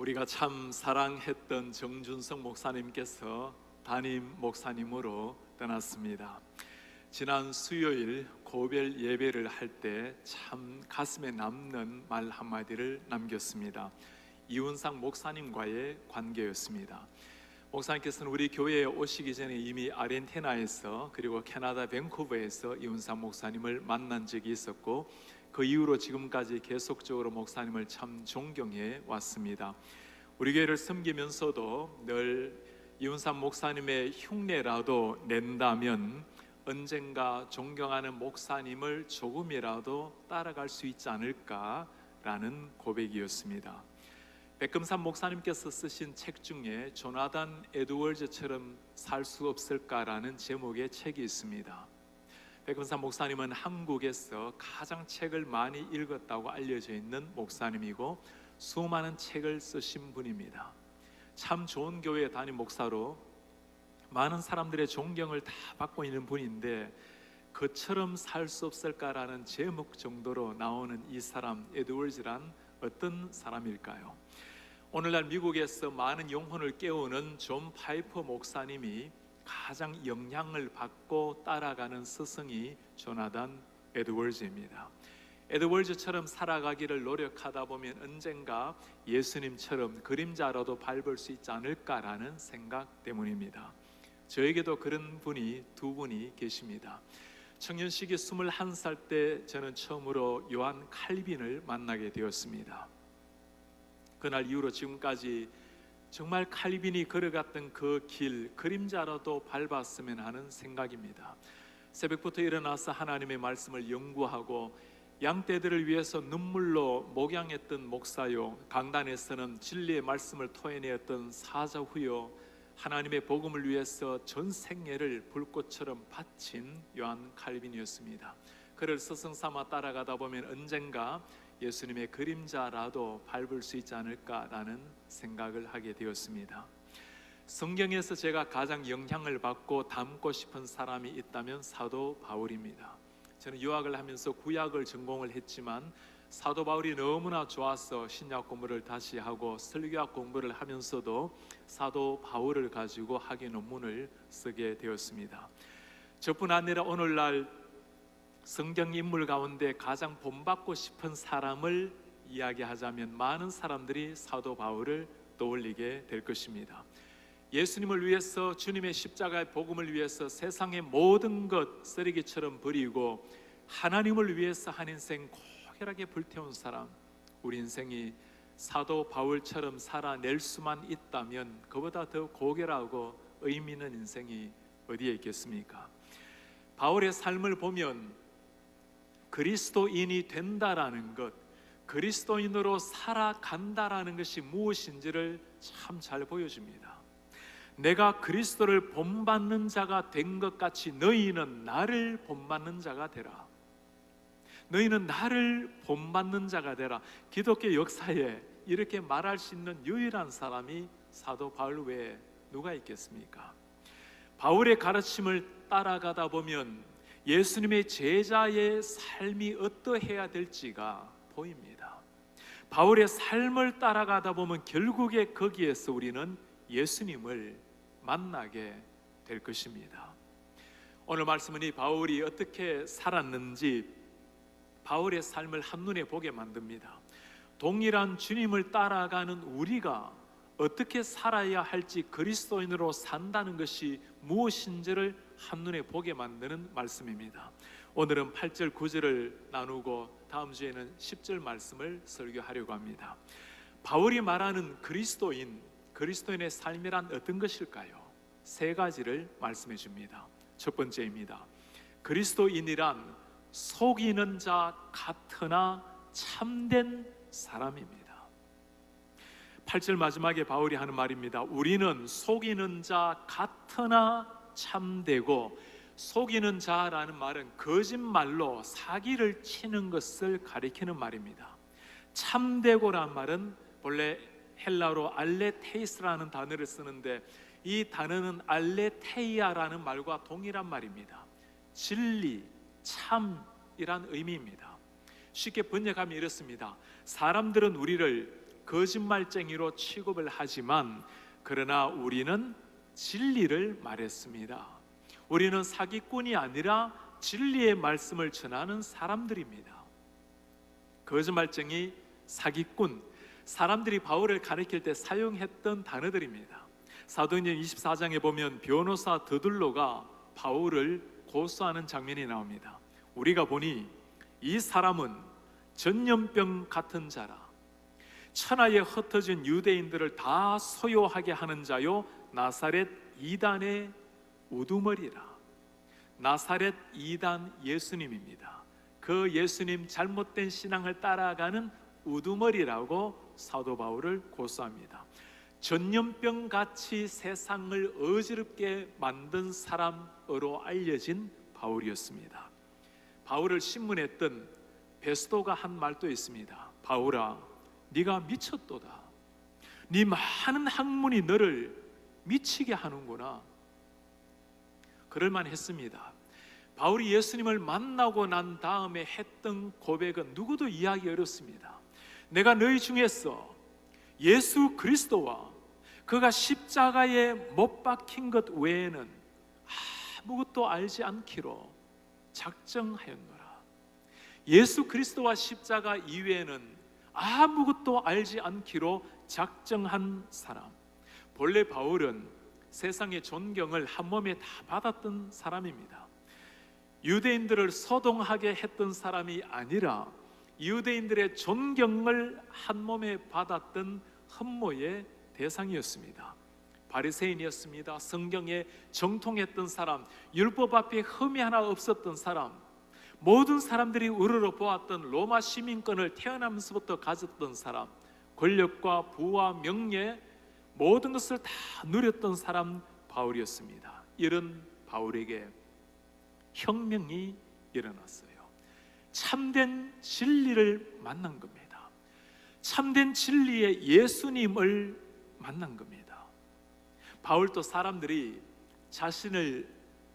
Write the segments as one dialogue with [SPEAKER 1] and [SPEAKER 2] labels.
[SPEAKER 1] 우리가 참 사랑했던 정준성 목사님께서 담임 목사님으로 떠났습니다. 지난 수요일 고별 예배를 할 때 참 가슴에 남는 말 한마디를 남겼습니다. 이훈상 목사님과의 관계였습니다. 목사님께서는 우리 교회에 오시기 전에 이미 아르헨티나에서 그리고 캐나다 밴쿠버에서 이훈상 목사님을 만난 적이 있었고, 그 이후로 지금까지 계속적으로 목사님을 참 존경해 왔습니다. 우리 교회를 섬기면서도 늘 이훈상 목사님의 흉내라도 낸다면 언젠가 존경하는 목사님을 조금이라도 따라갈 수 있지 않을까라는 고백이었습니다. 백금산 목사님께서 쓰신 책 중에 조나단 에드워즈처럼 살 수 없을까라는 제목의 책이 있습니다. 백금산 목사님은 한국에서 가장 책을 많이 읽었다고 알려져 있는 목사님이고 수많은 책을 쓰신 분입니다. 참 좋은 교회 담임 목사로 많은 사람들의 존경을 다 받고 있는 분인데, 그처럼 살 수 없을까라는 제목 정도로 나오는 이 사람 에드워즈란 어떤 사람일까요? 오늘날 미국에서 많은 영혼을 깨우는 존 파이퍼 목사님이 가장 영향을 받고 따라가는 스승이 조나단 에드워즈입니다. 에드워즈처럼 살아가기를 노력하다 보면 언젠가 예수님처럼 그림자라도 밟을 수 있지 않을까라는 생각 때문입니다. 저에게도 그런 분이 두 분이 계십니다. 청년 시기 21살 때 저는 처음으로 요한 칼빈을 만나게 되었습니다. 그날 이후로 지금까지 정말 칼빈이 걸어갔던 그 길, 그림자라도 밟았으면 하는 생각입니다. 새벽부터 일어나서 하나님의 말씀을 연구하고 양떼들을 위해서 눈물로 목양했던 목사요, 강단에서는 진리의 말씀을 토해내었던 사자후요, 하나님의 복음을 위해서 전 생애를 불꽃처럼 바친 요한 칼빈이었습니다. 그를 스승 삼아 따라가다 보면 언젠가 예수님의 그림자라도 밟을 수 있지 않을까라는 생각을 하게 되었습니다. 성경에서 제가 가장 영향을 받고 닮고 싶은 사람이 있다면 사도 바울입니다. 저는 유학을 하면서 구약을 전공을 했지만 사도 바울이 너무나 좋아서 신약 공부를 다시 하고 설교학 공부를 하면서도 사도 바울을 가지고 학위 논문을 쓰게 되었습니다. 저뿐 아니라 오늘날 성경 인물 가운데 가장 본받고 싶은 사람을 이야기하자면 많은 사람들이 사도 바울을 떠올리게 될 것입니다. 예수님을 위해서, 주님의 십자가의 복음을 위해서 세상의 모든 것 쓰레기처럼 버리고 하나님을 위해서 한 인생 고결하게 불태운 사람, 우리 인생이 사도 바울처럼 살아낼 수만 있다면 그보다 더 고결하고 의미 있는 인생이 어디에 있겠습니까? 바울의 삶을 보면 그리스도인이 된다라는 것, 그리스도인으로 살아간다라는 것이 무엇인지를 참 잘 보여줍니다. 내가 그리스도를 본받는 자가 된 것 같이 너희는 나를 본받는 자가 되라. 너희는 나를 본받는 자가 되라. 기독교 역사에 이렇게 말할 수 있는 유일한 사람이 사도 바울 외에 누가 있겠습니까? 바울의 가르침을 따라가다 보면 예수님의 제자의 삶이 어떠해야 될지가 보입니다. 바울의 삶을 따라가다 보면 결국에 거기에서 우리는 예수님을 만나게 될 것입니다. 오늘 말씀은 이 바울이 어떻게 살았는지 바울의 삶을 한눈에 보게 만듭니다. 동일한 주님을 따라가는 우리가 어떻게 살아야 할지, 그리스도인으로 산다는 것이 무엇인지를 한눈에 보게 만드는 말씀입니다. 오늘은 8절 9절을 나누고 다음 주에는 10절 말씀을 설교하려고 합니다. 바울이 말하는 그리스도인의 삶이란 어떤 것일까요? 세 가지를 말씀해 줍니다. 첫 번째입니다. 그리스도인이란 속이는 자 같으나 참된 사람입니다. 8절 마지막에 바울이 하는 말입니다. 우리는 속이는 자 같으나 참되고, 속이는 자라는 말은 거짓말로 사기를 치는 것을 가리키는 말입니다. 참되고란 말은 본래 헬라어로 알레테이스라는 단어를 쓰는데, 이 단어는 알레테이아라는 말과 동일한 말입니다. 진리, 참이란 의미입니다. 쉽게 번역하면 이렇습니다. 사람들은 우리를 거짓말쟁이로 취급을 하지만 그러나 우리는 진리를 말했습니다. 우리는 사기꾼이 아니라 진리의 말씀을 전하는 사람들입니다. 거짓말쟁이, 사기꾼, 사람들이 바울을 가리킬 때 사용했던 단어들입니다. 사도행전 24장에 보면 변호사 드둘로가 바울을 고소하는 장면이 나옵니다. 우리가 보니 이 사람은 전염병 같은 자라, 천하에 흩어진 유대인들을 다 소요하게 하는 자요, 나사렛 이단의 우두머리라. 나사렛 이단 예수님입니다. 그 예수님 잘못된 신앙을 따라가는 우두머리라고 사도 바울을 고소합니다. 전염병같이 세상을 어지럽게 만든 사람으로 알려진 바울이었습니다. 바울을 신문했던 베스도가 한 말도 있습니다. 바울아, 네가 미쳤도다. 네 많은 학문이 너를 미치게 하는구나. 그럴만 했습니다. 바울이 예수님을 만나고 난 다음에 했던 고백은 누구도 이해하기 어렵습니다. 내가 너희 중에서 예수 그리스도와 그가 십자가에 못 박힌 것 외에는 아무것도 알지 않기로 작정하였노라. 예수 그리스도와 십자가 이외에는 아무것도 알지 않기로 작정한 사람. 본래 바울은 세상의 존경을 한 몸에 다 받았던 사람입니다. 유대인들을 소동하게 했던 사람이 아니라 유대인들의 존경을 한 몸에 받았던 흠모의 대상이었습니다. 바리새인이었습니다. 성경에 정통했던 사람, 율법 앞에 흠이 하나 없었던 사람, 모든 사람들이 우러러 보았던 로마 시민권을 태어나면서부터 가졌던 사람, 권력과 부와 명예 모든 것을 다 누렸던 사람 바울이었습니다. 이런 바울에게 혁명이 일어났어요. 참된 진리를 만난 겁니다. 참된 진리의 예수님을 만난 겁니다. 바울도 사람들이 자신을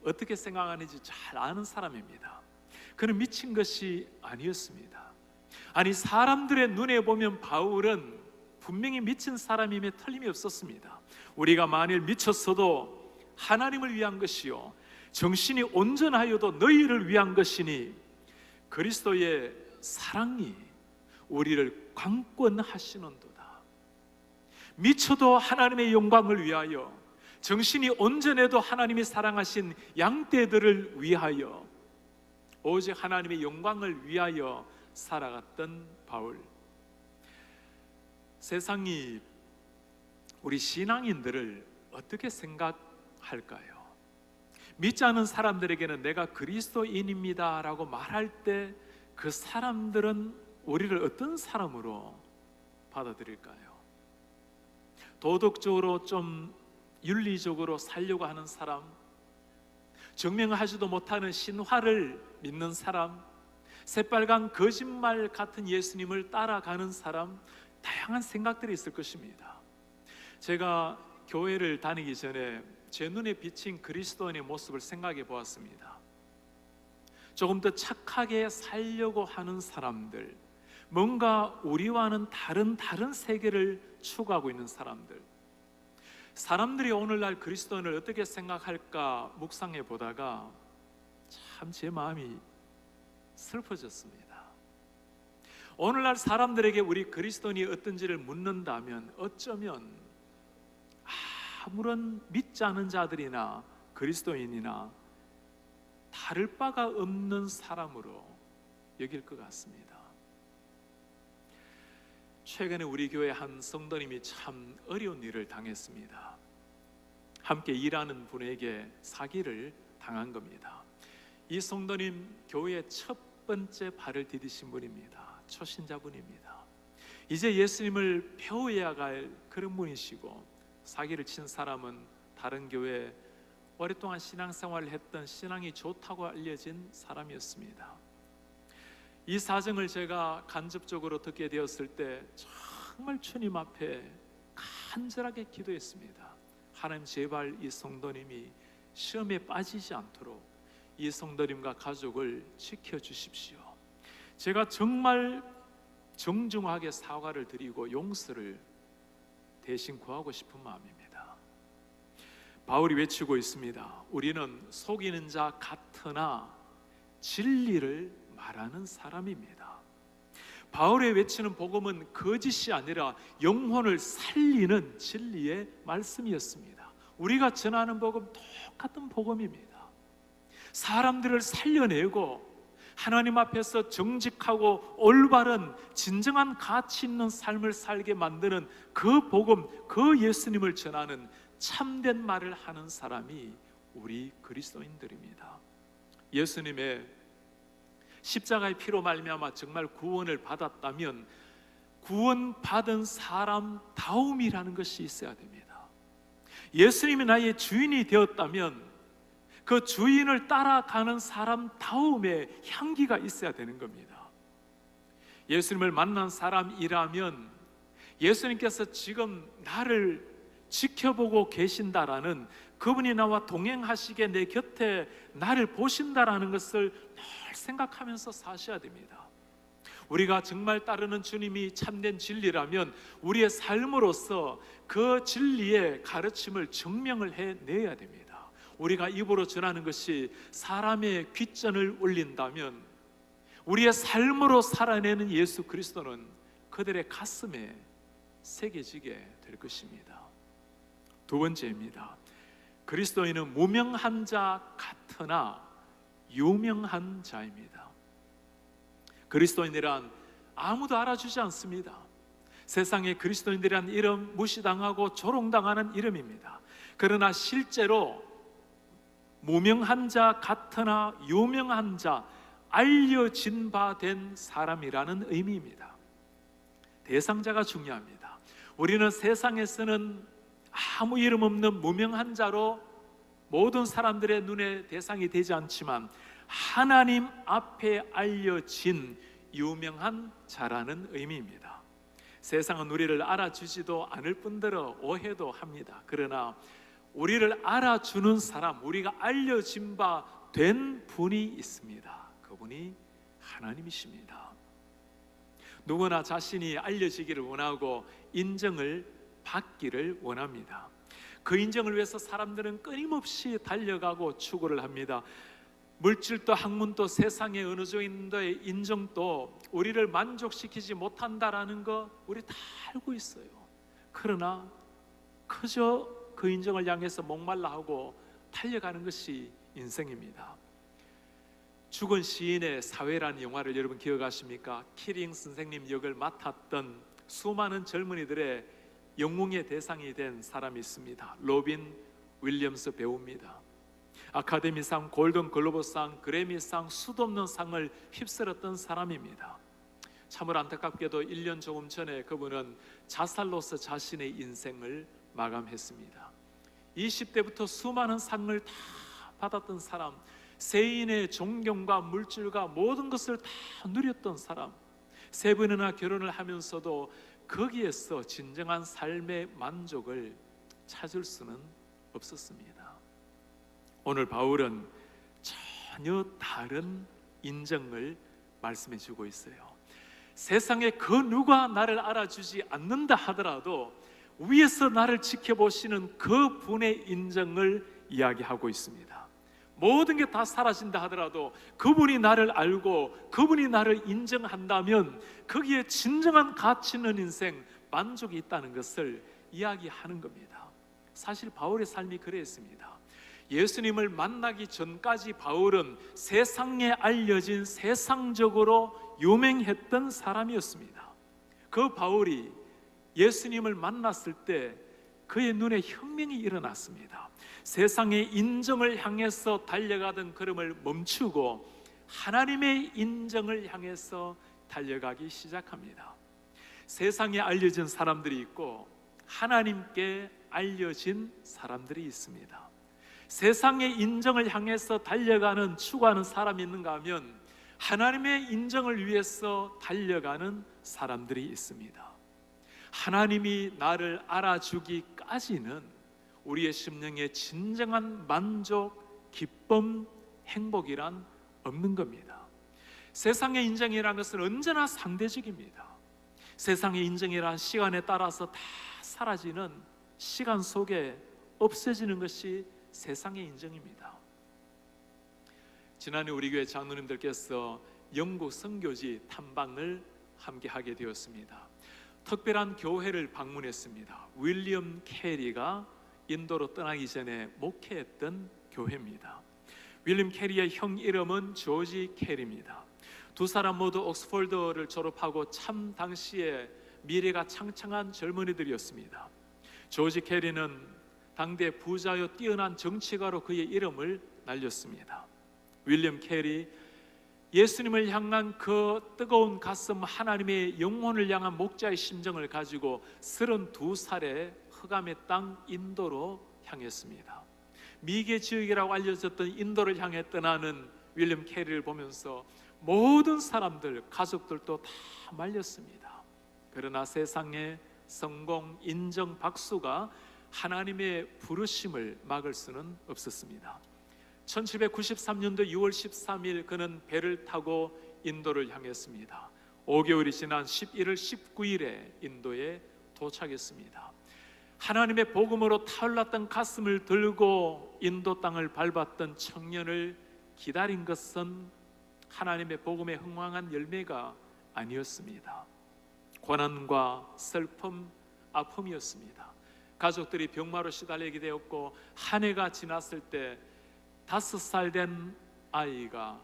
[SPEAKER 1] 어떻게 생각하는지 잘 아는 사람입니다. 그는 미친 것이 아니었습니다. 아니, 사람들의 눈에 보면 바울은 분명히 미친 사람임에 틀림이 없었습니다. 우리가 만일 미쳤어도 하나님을 위한 것이요 정신이 온전하여도 너희를 위한 것이니 그리스도의 사랑이 우리를 강권하시는도다. 미쳐도 하나님의 영광을 위하여, 정신이 온전해도 하나님이 사랑하신 양떼들을 위하여, 오직 하나님의 영광을 위하여 살아갔던 바울. 세상이 우리 신앙인들을 어떻게 생각할까요? 믿지 않은 사람들에게는 내가 그리스도인입니다 라고 말할 때 그 사람들은 우리를 어떤 사람으로 받아들일까요? 도덕적으로 좀 윤리적으로 살려고 하는 사람, 증명하지도 못하는 신화를 믿는 사람, 새빨간 거짓말 같은 예수님을 따라가는 사람, 다양한 생각들이 있을 것입니다. 제가 교회를 다니기 전에 제 눈에 비친 그리스도인의 모습을 생각해 보았습니다. 조금 더 착하게 살려고 하는 사람들, 뭔가 우리와는 다른 세계를 추구하고 있는 사람들, 사람들이 오늘날 그리스도인을 어떻게 생각할까 묵상해 보다가 참 제 마음이 슬퍼졌습니다. 오늘날 사람들에게 우리 그리스도인이 어떤지를 묻는다면 어쩌면 아무런 믿지 않은 자들이나 그리스도인이나 다를 바가 없는 사람으로 여길 것 같습니다. 최근에 우리 교회 한 성도님이 참 어려운 일을 당했습니다. 함께 일하는 분에게 사기를 당한 겁니다. 이 성도님 교회의 첫 번째 발을 디디신 분입니다. 초신자분입니다. 이제 예수님을 배워야 할 그런 분이시고, 사기를 친 사람은 다른 교회에 오랫동안 신앙생활을 했던 신앙이 좋다고 알려진 사람이었습니다. 이 사정을 제가 간접적으로 듣게 되었을 때 정말 주님 앞에 간절하게 기도했습니다. 하나님, 제발 이 성도님이 시험에 빠지지 않도록 이 성도님과 가족을 지켜주십시오. 제가 정말 정중하게 사과를 드리고 용서를 대신 구하고 싶은 마음입니다. 바울이 외치고 있습니다. 우리는 속이는 자 같으나 진리를 말하는 사람입니다. 바울의 외치는 복음은 거짓이 아니라 영혼을 살리는 진리의 말씀이었습니다. 우리가 전하는 복음 똑같은 복음입니다. 사람들을 살려내고 하나님 앞에서 정직하고 올바른 진정한 가치 있는 삶을 살게 만드는 그 복음, 그 예수님을 전하는 참된 말을 하는 사람이 우리 그리스도인들입니다. 예수님의 십자가의 피로 말미암아 정말 구원을 받았다면 구원받은 사람다움이라는 것이 있어야 됩니다. 예수님이 나의 주인이 되었다면 그 주인을 따라가는 사람다움의 향기가 있어야 되는 겁니다. 예수님을 만난 사람이라면 예수님께서 지금 나를 지켜보고 계신다라는, 그분이 나와 동행하시게 내 곁에 나를 보신다라는 것을 늘 생각하면서 사셔야 됩니다. 우리가 정말 따르는 주님이 참된 진리라면 우리의 삶으로서 그 진리의 가르침을 증명을 해내야 됩니다. 우리가 입으로 전하는 것이 사람의 귓전을 울린다면 우리의 삶으로 살아내는 예수 그리스도는 그들의 가슴에 새겨지게 될 것입니다. 두 번째입니다. 그리스도인은 무명한 자 같으나 유명한 자입니다. 그리스도인이란 아무도 알아주지 않습니다. 세상에 그리스도인들이란 이름 무시당하고 조롱당하는 이름입니다. 그러나 실제로 무명한 자 같으나 유명한 자, 알려진 바 된 사람이라는 의미입니다. 대상자가 중요합니다. 우리는 세상에서는 아무 이름 없는 무명한 자로 모든 사람들의 눈에 대상이 되지 않지만 하나님 앞에 알려진 유명한 자라는 의미입니다. 세상은 우리를 알아주지도 않을 뿐더러 오해도 합니다. 그러나 우리를 알아주는 사람, 우리가 알려진 바 된 분이 있습니다. 그분이 하나님이십니다. 누구나 자신이 알려지기를 원하고 인정을 받기를 원합니다. 그 인정을 위해서 사람들은 끊임없이 달려가고 추구를 합니다. 물질도 학문도 세상의 어느 정도의 인정도 우리를 만족시키지 못한다라는 거 우리 다 알고 있어요. 그러나 그저 그 인정을 향해서 목말라 하고 달려가는 것이 인생입니다. 죽은 시인의 사회라는 영화를 여러분 기억하십니까? 키링 선생님 역을 맡았던 수많은 젊은이들의 영웅의 대상이 된 사람이 있습니다. 로빈 윌리엄스 배우입니다. 아카데미상, 골든글로브상, 그래미상 수도 없는 상을 휩쓸었던 사람입니다. 참으로 안타깝게도 1년 조금 전에 그분은 자살로서 자신의 인생을 마감했습니다. 20대부터 수많은 상을 다 받았던 사람, 세인의 존경과 물질과 모든 것을 다 누렸던 사람, 3번이나 결혼을 하면서도 거기에서 진정한 삶의 만족을 찾을 수는 없었습니다. 오늘 바울은 전혀 다른 인정을 말씀해 주고 있어요. 세상에 그 누가 나를 알아주지 않는다 하더라도 위에서 나를 지켜보시는 그 분의 인정을 이야기하고 있습니다. 모든 게 다 사라진다 하더라도 그분이 나를 알고 그분이 나를 인정한다면 거기에 진정한 가치 있는 인생, 만족이 있다는 것을 이야기하는 겁니다. 사실 바울의 삶이 그랬습니다. 예수님을 만나기 전까지 바울은 세상에 알려진 세상적으로 유명했던 사람이었습니다. 그 바울이 예수님을 만났을 때 그의 눈에 혁명이 일어났습니다. 세상의 인정을 향해서 달려가던 걸음을 멈추고 하나님의 인정을 향해서 달려가기 시작합니다. 세상에 알려진 사람들이 있고 하나님께 알려진 사람들이 있습니다. 세상의 인정을 향해서 달려가는, 추구하는 사람이 있는가 하면 하나님의 인정을 위해서 달려가는 사람들이 있습니다. 하나님이 나를 알아주기까지는 우리의 심령에 진정한 만족, 기쁨, 행복이란 없는 겁니다. 세상의 인정이라는 것은 언제나 상대적입니다. 세상의 인정이란 시간에 따라서 다 사라지는, 시간 속에 없어지는 것이 세상의 인정입니다. 지난해 우리 교회 장로님들께서 영국 선교지 탐방을 함께 하게 되었습니다. 특별한 교회를 방문했습니다. 윌리엄 캐리가 인도로 떠나기 전에 목회했던 교회입니다. 윌리엄 캐리의 형 이름은 조지 캐리입니다. 두 사람 모두 옥스퍼드를 졸업하고 참 당시에 미래가 창창한 젊은이들이었습니다. 조지 캐리는 당대 부자요 뛰어난 정치가로 그의 이름을 날렸습니다. 윌리엄 캐리, 예수님을 향한 그 뜨거운 가슴, 하나님의 영혼을 향한 목자의 심정을 가지고 32살에 흑암의 땅 인도로 향했습니다. 미개 지역이라고 알려졌던 인도를 향해 떠나는 윌리엄 캐리를 보면서 모든 사람들, 가족들도 다 말렸습니다. 그러나 세상의 성공, 인정, 박수가 하나님의 부르심을 막을 수는 없었습니다. 1793년도 6월 13일 그는 배를 타고 인도를 향했습니다. 5개월이 지난 11월 19일에 인도에 도착했습니다. 하나님의 복음으로 타올랐던 가슴을 들고 인도 땅을 밟았던 청년을 기다린 것은 하나님의 복음에 흥황한 열매가 아니었습니다. 고난과 슬픔, 아픔이었습니다. 가족들이 병마로 시달리게 되었고, 한 해가 지났을 때 5살 된 아이가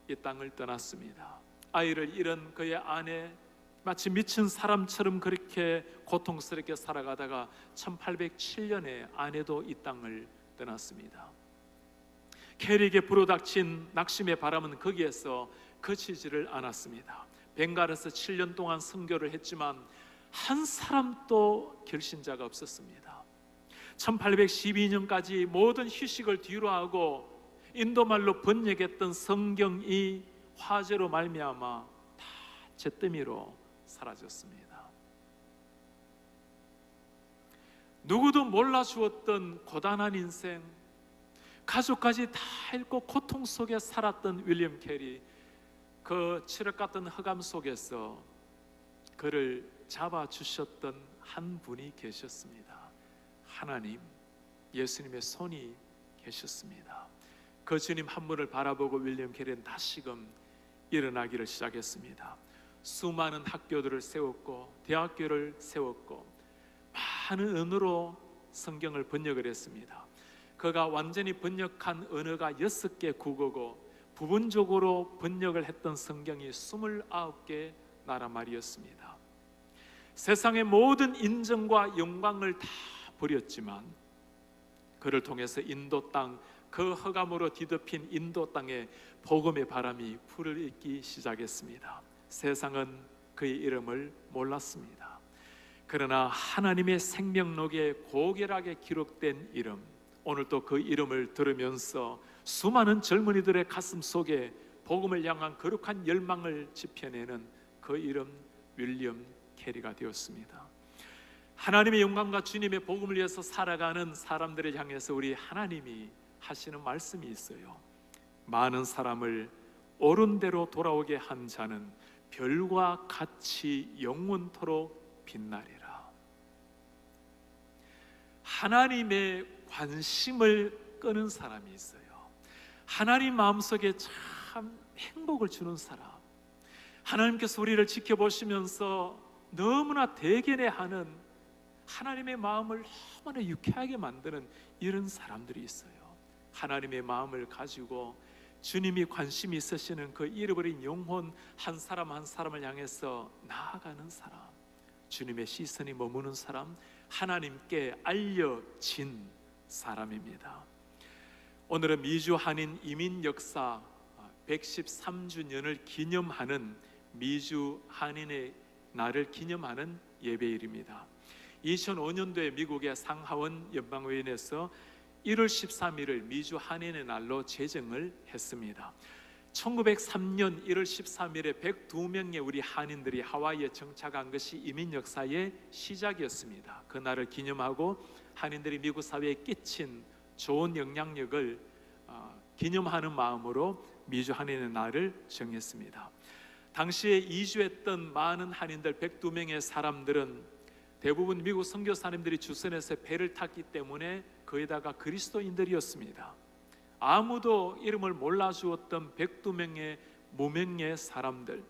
[SPEAKER 1] 이 땅을 떠났습니다. 아이를 잃은 그의 아내, 마치 미친 사람처럼 그렇게 고통스럽게 살아가다가 1807년에 아내도 이 땅을 떠났습니다. 캐리에게 불어닥친 낙심의 바람은 거기에서 그치지를 않았습니다. 벵갈에서 7년 동안 선교를 했지만 한 사람도 결신자가 없었습니다. 1812년까지 모든 휴식을 뒤로 하고 인도말로 번역했던 성경이 화재로 말미암아 다 잿더미로 사라졌습니다. 누구도 몰라주었던 고단한 인생, 가족까지 다 잃고 고통 속에 살았던 윌리엄 캐리, 그 칠흑 같은 흑암 속에서 그를 잡아주셨던 한 분이 계셨습니다. 하나님, 예수님의 손이 계셨습니다. 그 주님 한 분을 바라보고 윌리엄 캐리는 다시금 일어나기를 시작했습니다. 수많은 학교들을 세웠고 대학교를 세웠고 많은 언어로 성경을 번역을 했습니다. 그가 완전히 번역한 언어가 6개 국어고 부분적으로 번역을 했던 성경이 29개 나라 말이었습니다. 세상의 모든 인정과 영광을 다 버렸지만 그를 통해서 인도 땅, 그 흑암으로 뒤덮인 인도 땅에 복음의 바람이 불을 잇기 시작했습니다. 세상은 그의 이름을 몰랐습니다. 그러나 하나님의 생명록에 고결하게 기록된 이름, 오늘 또 그 이름을 들으면서 수많은 젊은이들의 가슴 속에 복음을 향한 거룩한 열망을 지펴내는 그 이름, 윌리엄 캐리가 되었습니다. 하나님의 영광과 주님의 복음을 위해서 살아가는 사람들을 향해서 우리 하나님이 하시는 말씀이 있어요. 많은 사람을 옳은 대로 돌아오게 한 자는 별과 같이 영원토록 빛나리라. 하나님의 관심을 끄는 사람이 있어요. 하나님 마음속에 참 행복을 주는 사람, 하나님께서 우리를 지켜보시면서 너무나 대견해하는, 하나님의 마음을 너무나 유쾌하게 만드는 이런 사람들이 있어요. 하나님의 마음을 가지고 주님이 관심이 있으시는 그 잃어버린 영혼 한 사람 한 사람을 향해서 나아가는 사람, 주님의 시선이 머무는 사람, 하나님께 알려진 사람입니다. 오늘은 미주 한인 이민 역사 113주년을 기념하는 미주 한인의 날을 기념하는 예배일입니다. 2005년도에 미국의 상하원 연방의회에서 1월 13일을 미주 한인의 날로 제정을 했습니다. 1903년 1월 13일에 102명의 우리 한인들이 하와이에 정착한 것이 이민 역사의 시작이었습니다. 그 날을 기념하고 한인들이 미국 사회에 끼친 좋은 영향력을 기념하는 마음으로 미주 한인의 날을 정했습니다. 당시에 이주했던 많은 한인들 102명의 사람들은 대부분 미국 선교사님들이 주선해서 배를 탔기 때문에 거기다가 그리스도인들이었습니다. 아무도 이름을 몰라주었던 102명의 무명의 사람들,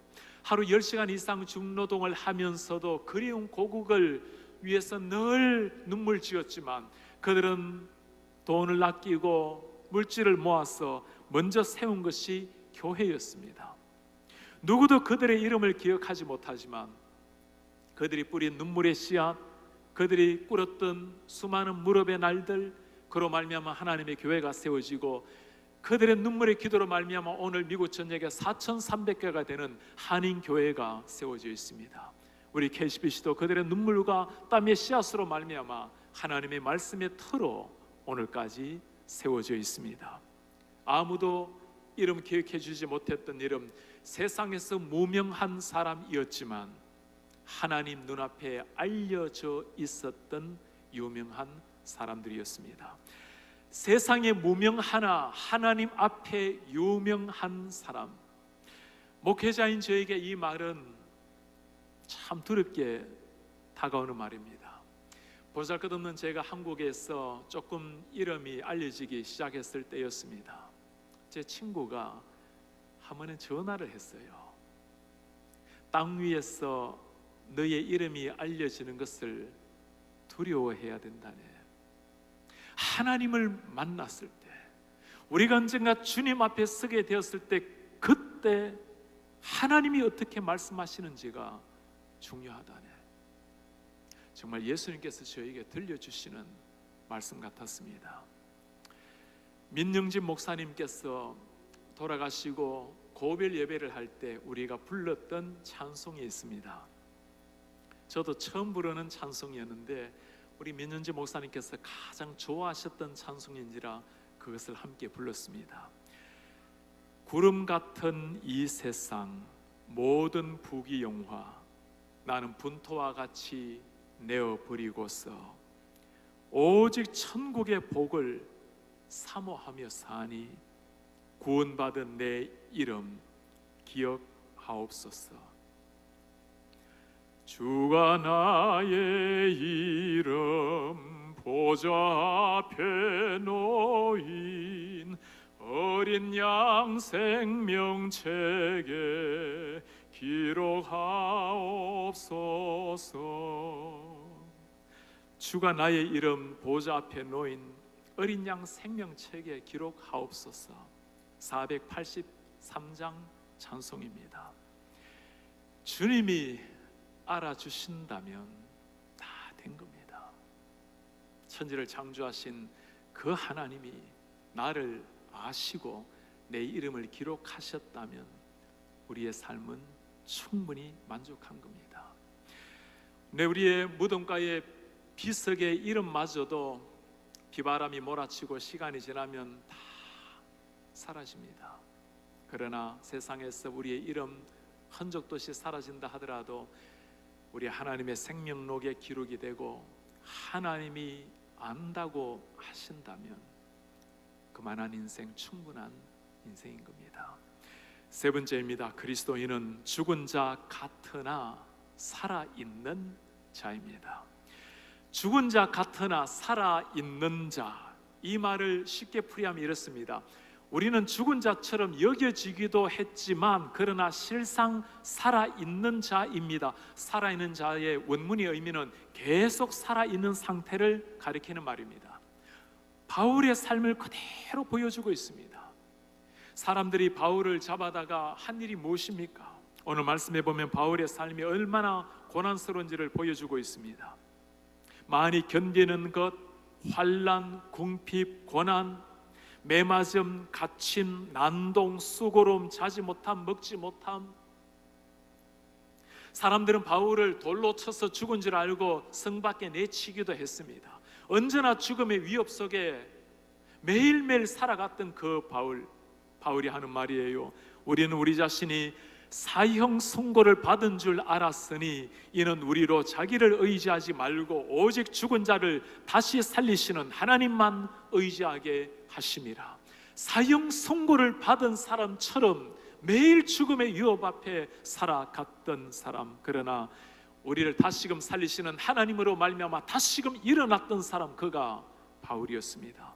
[SPEAKER 1] 하루 10시간 이상 중노동을 하면서도 그리운 고국을 위해서 늘 눈물 지었지만 그들은 돈을 아끼고 물질을 모아서 먼저 세운 것이 교회였습니다. 누구도 그들의 이름을 기억하지 못하지만 그들이 뿌린 눈물의 씨앗, 그들이 꿇었던 수많은 무렵의 날들, 그로 말미암아 하나님의 교회가 세워지고 그들의 눈물의 기도로 말미암아 오늘 미국 전역에 4,300개가 되는 한인 교회가 세워져 있습니다. 우리 KCBC도 그들의 눈물과 땀의 씨앗으로 말미암아 하나님의 말씀의 터로 오늘까지 세워져 있습니다. 아무도 이름 기억해 주지 못했던 이름, 세상에서 무명한 사람이었지만 하나님 눈앞에 알려져 있었던 유명한 사람들이었습니다. 세상에 무명하나 하나님 앞에 유명한 사람. 목회자인 저에게 이 말은 참 두렵게 다가오는 말입니다. 보잘것없는 제가 한국에서 조금 이름이 알려지기 시작했을 때였습니다. 제 친구가 한 번은 전화를 했어요. 땅 위에서 너의 이름이 알려지는 것을 두려워해야 된다네. 하나님을 만났을 때, 우리가 언젠가 주님 앞에 서게 되었을 때, 그때 하나님이 어떻게 말씀하시는지가 중요하다네. 정말 예수님께서 저에게 들려주시는 말씀 같았습니다. 민영진 목사님께서 돌아가시고 고별 예배를 할 때 우리가 불렀던 찬송이 있습니다. 저도 처음 부르는 찬송이었는데 우리 민영진 목사님께서 가장 좋아하셨던 찬송인지라 그것을 함께 불렀습니다. 구름 같은 이 세상 모든 부귀영화 나는 분토와 같이 내어버리고서 오직 천국의 복을 사모하며 사니 구원받은 내 이름 기억하옵소서. 주가 나의 이름 보좌 앞에 놓인 어린 양 생명책에 기록하옵소서. 주가 나의 이름 보좌 앞에 놓인 어린 양 생명책에 기록하옵소서. 483장 찬송입니다. 주님이 알아주신다면 다 된 겁니다. 천지를 창조하신 그 하나님이 나를 아시고 내 이름을 기록하셨다면 우리의 삶은 충분히 만족한 겁니다. 네, 우리의 무덤가의 비석의 이름마저도 비바람이 몰아치고 시간이 지나면 다 사라집니다. 그러나 세상에서 우리의 이름 흔적도 없이 사라진다 하더라도 우리 하나님의 생명록에 기록이 되고 하나님이 안다고 하신다면 그만한 인생, 충분한 인생인 겁니다. 세 번째입니다. 그리스도인은 죽은 자 같으나 살아있는 자입니다. 죽은 자 같으나 살아있는 자, 이 말을 쉽게 풀이하면 이렇습니다. 우리는 죽은 자처럼 여겨지기도 했지만 그러나 실상 살아있는 자입니다. 살아있는 자의 원문의 의미는 계속 살아있는 상태를 가리키는 말입니다. 바울의 삶을 그대로 보여주고 있습니다. 사람들이 바울을 잡아다가 한 일이 무엇입니까? 오늘 말씀해 보면 바울의 삶이 얼마나 고난스러운지를 보여주고 있습니다. 많이 견디는 것, 환난, 궁핍, 고난, 매맞음, 갇힘, 난동, 수고로움, 자지 못함, 먹지 못함. 사람들은 바울을 돌로 쳐서 죽은 줄 알고 성 밖에 내치기도 했습니다. 언제나 죽음의 위협 속에 매일매일 살아갔던 그 바울이 하는 말이에요. 우리는 우리 자신이 사형 선고를 받은 줄 알았으니 이는 우리로 자기를 의지하지 말고 오직 죽은 자를 다시 살리시는 하나님만 의지하게 하심이라. 사형 선고를 받은 사람처럼 매일 죽음의 위협 앞에 살아갔던 사람, 그러나 우리를 다시금 살리시는 하나님으로 말미암아 다시금 일어났던 사람, 그가 바울이었습니다.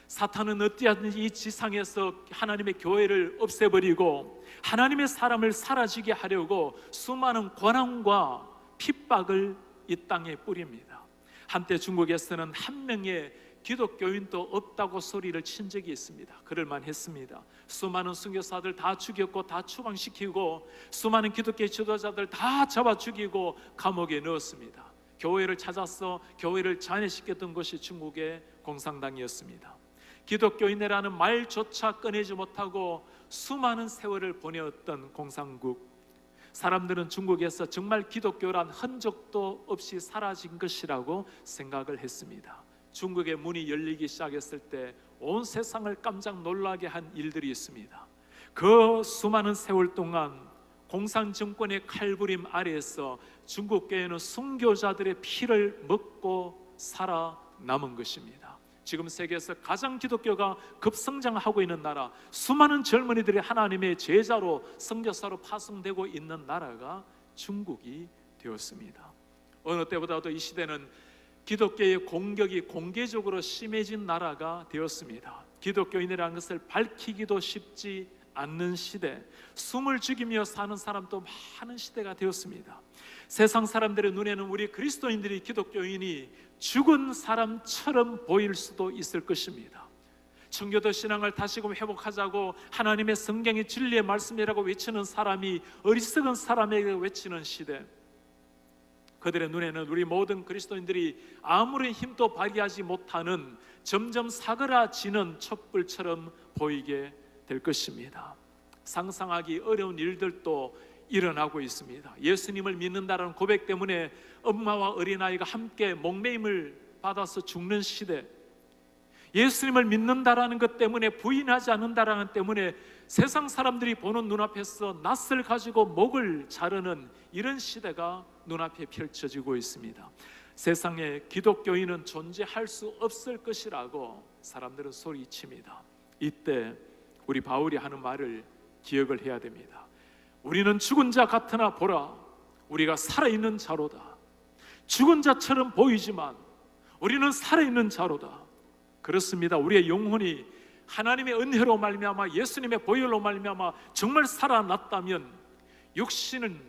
[SPEAKER 1] 사탄은 어찌하든지 이 지상에서 하나님의 교회를 없애버리고 하나님의 사람을 사라지게 하려고 수많은 권한과 핍박을 이 땅에 뿌립니다. 한때 중국에서는 한 명의 기독교인도 없다고 소리를 친 적이 있습니다. 그럴만 했습니다. 수많은 선교사들 다 죽였고 다 추방시키고 수많은 기독교 지도자들 다 잡아 죽이고 감옥에 넣었습니다. 교회를 찾아서 교회를 잔해시켰던 것이 중국의 공산당이었습니다. 기독교인이라는 말조차 꺼내지 못하고 수많은 세월을 보내었던 공산국, 사람들은 중국에서 정말 기독교란 흔적도 없이 사라진 것이라고 생각을 했습니다. 중국의 문이 열리기 시작했을 때 온 세상을 깜짝 놀라게 한 일들이 있습니다. 그 수많은 세월 동안 공산 정권의 칼부림 아래에서 중국 교회는 순교자들의 피를 먹고 살아남은 것입니다. 지금 세계에서 가장 기독교가 급성장하고 있는 나라, 수많은 젊은이들이 하나님의 제자로 선교사로 파송되고 있는 나라가 중국이 되었습니다. 어느 때보다도 이 시대는 기독교의 공격이 공개적으로 심해진 나라가 되었습니다. 기독교인이라는 것을 밝히기도 쉽지 않는 시대, 숨을 죽이며 사는 사람도 많은 시대가 되었습니다. 세상 사람들의 눈에는 우리 그리스도인들이, 기독교인이 죽은 사람처럼 보일 수도 있을 것입니다. 청교도 신앙을 다시금 회복하자고 하나님의 성경이 진리의 말씀이라고 외치는 사람이 어리석은 사람에게 외치는 시대, 그들의 눈에는 우리 모든 그리스도인들이 아무런 힘도 발휘하지 못하는 점점 사그라지는 촛불처럼 보이게 될 것입니다. 상상하기 어려운 일들도 일어나고 있습니다. 예수님을 믿는다는 고백 때문에 엄마와 어린아이가 함께 목매임을 받아서 죽는 시대, 예수님을 믿는다라는 것 때문에, 부인하지 않는다라는 것 때문에 세상 사람들이 보는 눈앞에서 낫을 가지고 목을 자르는 이런 시대가 눈앞에 펼쳐지고 있습니다. 세상에 기독교인은 존재할 수 없을 것이라고 사람들은 소리칩니다. 이때 우리 바울이 하는 말을 기억을 해야 됩니다. 우리는 죽은 자 같으나 보라, 우리가 살아있는 자로다. 죽은 자처럼 보이지만 우리는 살아있는 자로다. 그렇습니다. 우리의 영혼이 하나님의 은혜로 말미암아 예수님의 보혈로 말미암아 정말 살아났다면 육신은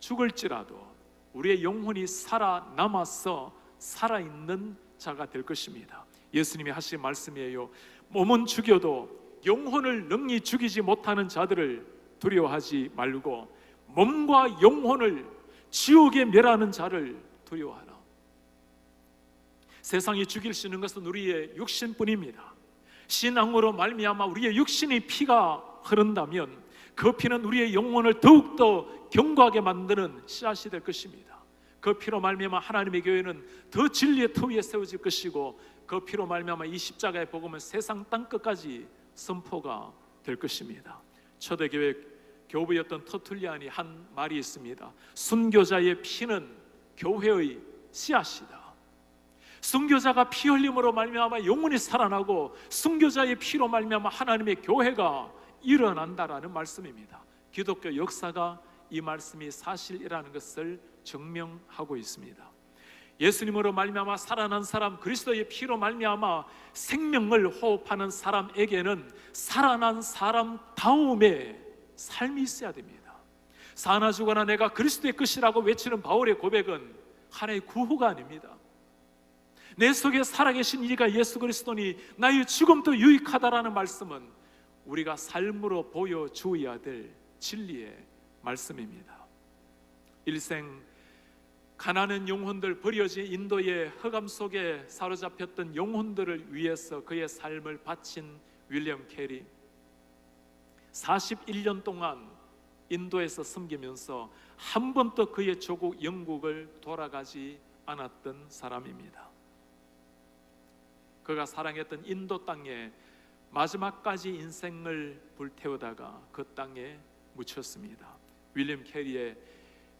[SPEAKER 1] 죽을지라도 우리의 영혼이 살아남아서 살아있는 자가 될 것입니다. 예수님이 하신 말씀이에요. 몸은 죽여도 영혼을 능히 죽이지 못하는 자들을 두려워하지 말고 몸과 영혼을 지옥에 멸하는 자를 두려워하라. 세상이 죽일 수 있는 것은 우리의 육신뿐입니다. 신앙으로 말미암아 우리의 육신의 피가 흐른다면 그 피는 우리의 영혼을 더욱더 견고하게 만드는 씨앗이 될 것입니다. 그 피로 말미암아 하나님의 교회는 더 진리의 터 위에 세워질 것이고, 그 피로 말미암아 이 십자가의 복음은 세상 땅끝까지 선포가 될 것입니다. 초대교회 교부였던 터툴리안이 한 말이 있습니다. 순교자의 피는 교회의 씨앗이다. 순교자가 피 흘림으로 말미암아 영혼이 살아나고 순교자의 피로 말미암아 하나님의 교회가 일어난다라는 말씀입니다. 기독교 역사가 이 말씀이 사실이라는 것을 증명하고 있습니다. 예수님으로 말미암아 살아난 사람, 그리스도의 피로 말미암아 생명을 호흡하는 사람에게는 살아난 사람 다음에 삶이 있어야 됩니다. 사나 죽어나 내가 그리스도의 것이라고 외치는 바울의 고백은 하나의 구호가 아닙니다. 내 속에 살아계신 이가 예수 그리스도니 나의 죽음도 유익하다라는 말씀은 우리가 삶으로 보여주어야 될 진리의 말씀입니다. 일생 가난한 영혼들, 버려진 인도의 흑암 속에 사로잡혔던 영혼들을 위해서 그의 삶을 바친 윌리엄 캐리, 41년 동안 인도에서 섬기면서 한 번도 그의 조국 영국을 돌아가지 않았던 사람입니다. 그가 사랑했던 인도 땅에 마지막까지 인생을 불태우다가 그 땅에 묻혔습니다. 윌리엄 캐리의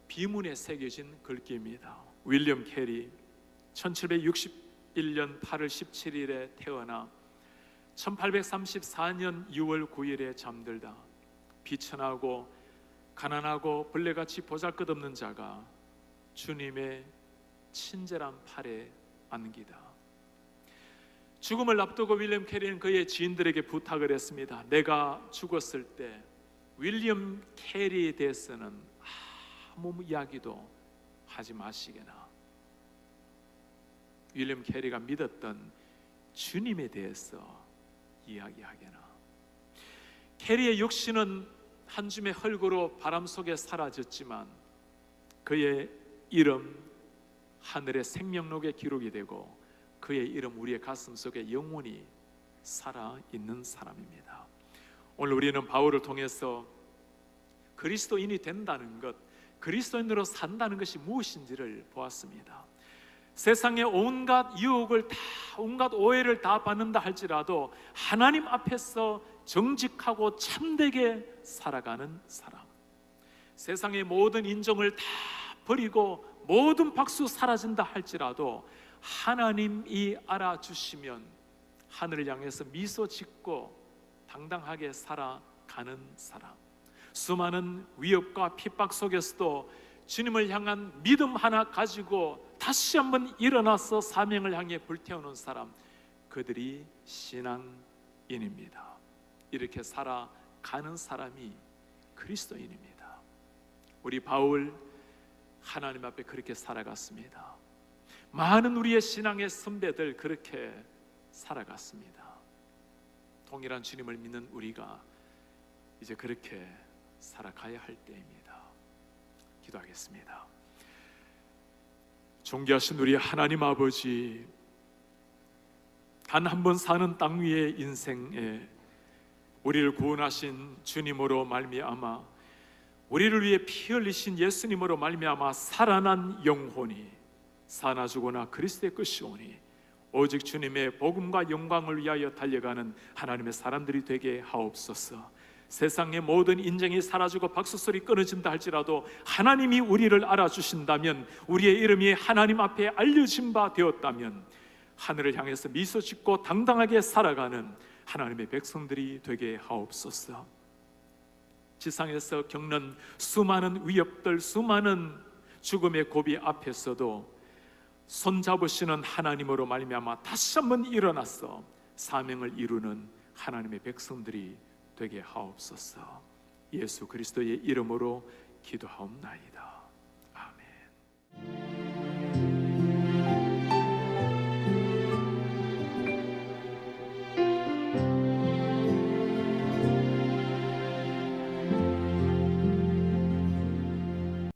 [SPEAKER 1] 비문에 새겨진 글귀입니다. 윌리엄 캐리 1761년 8월 17일에 태어나 1834년 6월 9일에 잠들다 비천하고 가난하고 벌레같이 보잘것없는 자가 주님의 친절한 팔에 안기다. 죽음을 앞두고 윌리엄 캐리는 그의 지인들에게 부탁을 했습니다. 내가 죽었을 때 윌리엄 캐리에 대해서는 아무 이야기도 하지 마시게나. 윌리엄 캐리가 믿었던 주님에 대해서 이야기하게나. 캐리의 육신은 한 줌의 흙으로 바람 속에 사라졌지만 그의 이름 하늘의 생명록에 기록이 되고 그의 이름 우리의 가슴 속에 영원히 살아있는 사람입니다. 오늘 우리는 바울을 통해서 그리스도인이 된다는 것, 그리스도인으로 산다는 것이 무엇인지를 보았습니다. 세상의 온갖 유혹을 다, 온갖 오해를 다 받는다 할지라도 하나님 앞에서 정직하고 참되게 살아가는 사람, 세상의 모든 인정을 다 버리고 모든 박수 사라진다 할지라도 하나님이 알아주시면 하늘을 향해서 미소 짓고 당당하게 살아가는 사람, 수많은 위협과 핍박 속에서도 주님을 향한 믿음 하나 가지고 다시 한번 일어나서 사명을 향해 불태우는 사람, 그들이 신앙인입니다. 이렇게 살아가는 사람이 그리스도인입니다. 우리 바울 하나님 앞에 그렇게 살아갔습니다. 많은 우리의 신앙의 선배들 그렇게 살아갔습니다. 동일한 주님을 믿는 우리가 이제 그렇게 살아가야 할 때입니다. 기도하겠습니다. 존귀하신 우리 하나님 아버지, 단 한 번 사는 땅 위의 인생에 우리를 구원하신 주님으로 말미암아, 우리를 위해 피 흘리신 예수님으로 말미암아 살아난 영혼이 사나 죽으나 그리스도의 것이오니 오직 주님의 복음과 영광을 위하여 달려가는 하나님의 사람들이 되게 하옵소서. 세상의 모든 인정이 사라지고 박수소리 끊어진다 할지라도 하나님이 우리를 알아주신다면, 우리의 이름이 하나님 앞에 알려진 바 되었다면 하늘을 향해서 미소 짓고 당당하게 살아가는 하나님의 백성들이 되게 하옵소서. 지상에서 겪는 수많은 위협들, 수많은 죽음의 고비 앞에서도 손잡으시는 하나님으로 말미암아 다시 한번 일어나서 사명을 이루는 하나님의 백성들이 되게 하옵소서. 예수 그리스도의 이름으로 기도하옵나이다. 아멘.